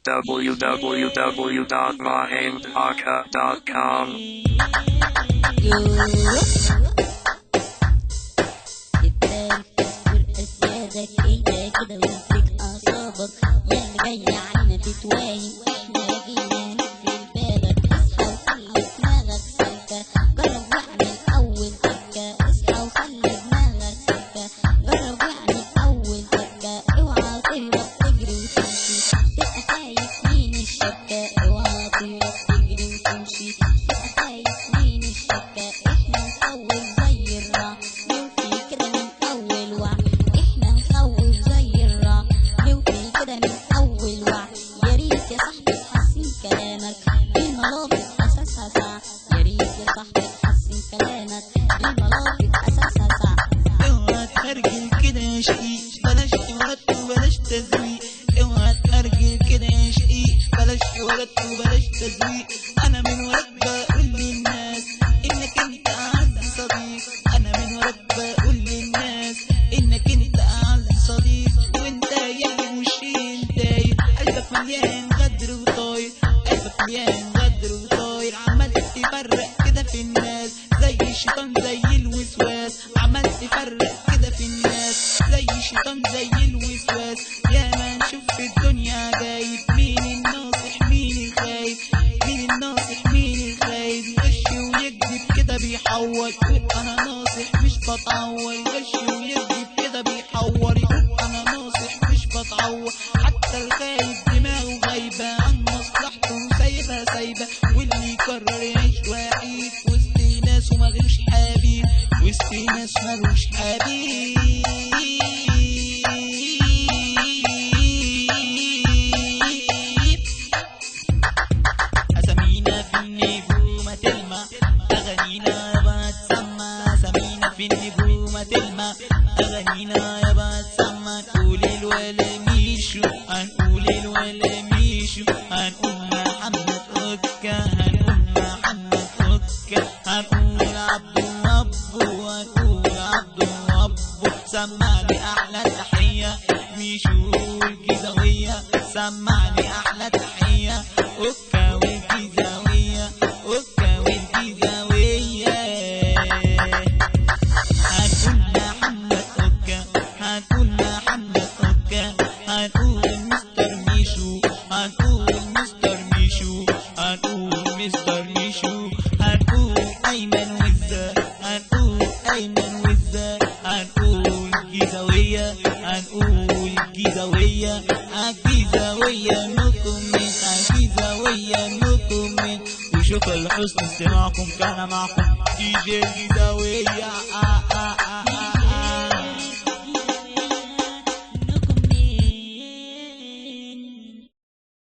www.mahendaka.com. بلاش حوارات وبلاش تزويق، اوعى تأرجل كده يا شقيق، بلاش حوارات وبلاش تزويق. انا من وراك بقول للناس انك انت اعز صديق، انا من وراك بقول للناس انك انت اعز صديق. وانت يا مشين داير قلبك مليان غدر وطاير، قلبك مليان غدر وطاير، عمال تفرق كده في الناس زي الشيطان زي الوسواس، عمال تفرق كده في الناس زي الشيطان زي الوسواس. يا ما نشوف في الدنيا جايب مين الناصح مين الخايب، مين الناصح مين الخايب، يغش ويكذب كده بيحور يقول انا ناصح مش بتعور، يغش ويكذب كده بيحور يقول انا ناصح مش بتعور. حتى الخايب دماغه غايبه عن مصلحته سايبها سايبه، واللي يقرر يعيش وحيد وسط ناس ومالوش حبيب، وسط ناس مالوش حبيب. أسامينا في النجوم تلمع، أغانينا يابا تسمع، أسامينا في النجوم تلمع، أغانينا يابا تسمع. نقول الولا ميشو، هنقول الولا ميشو، هنقول محمد أوكا، هنقول محمد أوكا، هنقول عبد الرب، هنقول عبد الرب. سمعني أحلى تحية ميشو الجيزاوية، سمعني أحلى تحية أوكا والجيزاوية، أوكا والجيزاوية. هنقول محمد أوكا، هنقول محمد أوكا، هنقول مستر ميشو، هنقول مستر ميشو، هنقول مستر ميشو، هنقول أيمن وزة، هنقول أيمن وزة، هنقول جيزاوية، هنقول جيزاوية، عالجيزاوية نكمل، عالجيزاوية نكمل. وشكرا لحسن استماعكم، كان معكم دي جي الجيزاوية.